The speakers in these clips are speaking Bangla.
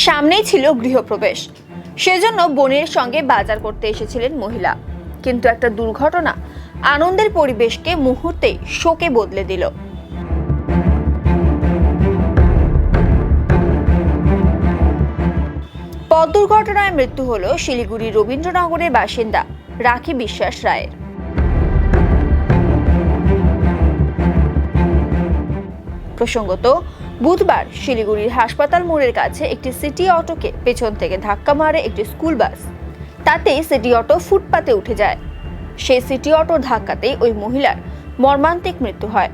সামনেই ছিল গৃহপ্রবেশ, সেজন্য বোনের সঙ্গে বাজার করতে এসেছিলেন মহিলা। কিন্তু একটা দুর্ঘটনা আনন্দের পরিবেশকে মুহূর্তেই শোকে বদলে দিল। পথ দুর্ঘটনায় মৃত্যু হলো শিলিগুড়ি রবীন্দ্রনগরের বাসিন্দা রাখি বিশ্বাস রায়ের। প্রসঙ্গত, বুধবার শিলিগুড়ির হাসপাতাল মোড়ের কাছে একটি সিটি অটোকে পেছন থেকে ধাক্কা মারে একটি স্কুল বাস। তাতে সিটি অটো ফুটপাতে উঠে যায়। সেই সিটি অটোর ধাক্কাতেই ওই মহিলার মর্মান্তিক মৃত্যু হয়।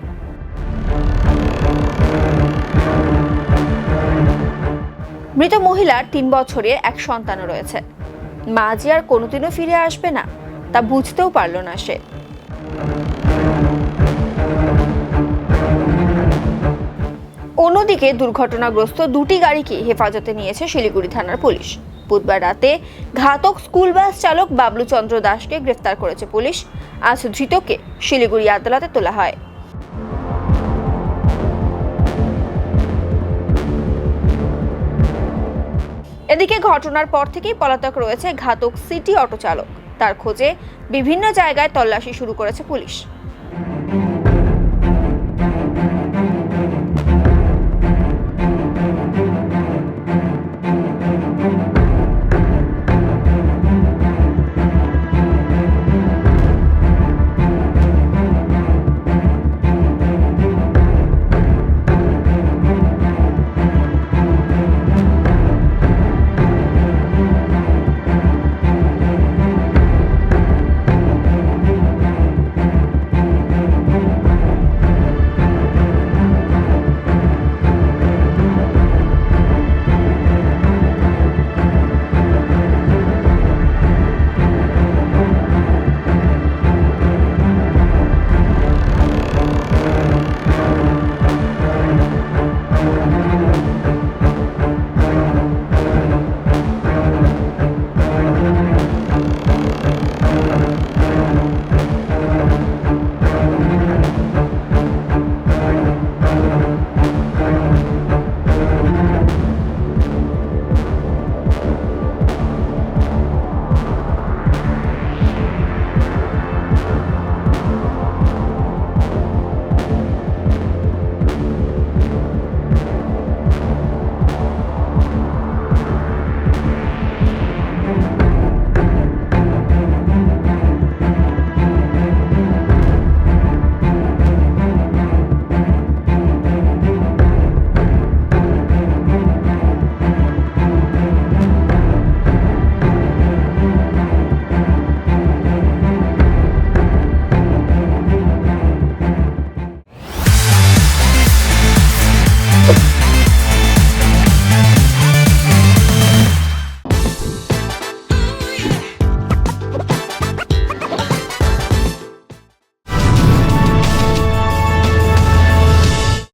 মৃত মহিলার 3 বছরের এক সন্তানও রয়েছে। মা যে আর কোনোদিনও ফিরে আসবে না তা বুঝতেও পারল না সে। অন্যদিকে দুর্ঘটনাগ্রস্ত দুটি গাড়িকে হেফাজতে নিয়েছে শিলিগুড়ি থানার পুলিশ। বুধবার রাতে ঘাতক স্কুল বাস চালক বাবলু চন্দ্র দাসকে গ্রেফতার করেছে পুলিশ। আজ ধৃতকে শিলিগুড়ি আদালতে তোলা হয়। এদিকে ঘটনার পর থেকেই পলাতক রয়েছে ঘাতক সিটি অটো চালক। তার খোঁজে বিভিন্ন জায়গায় তল্লাশি শুরু করেছে পুলিশ।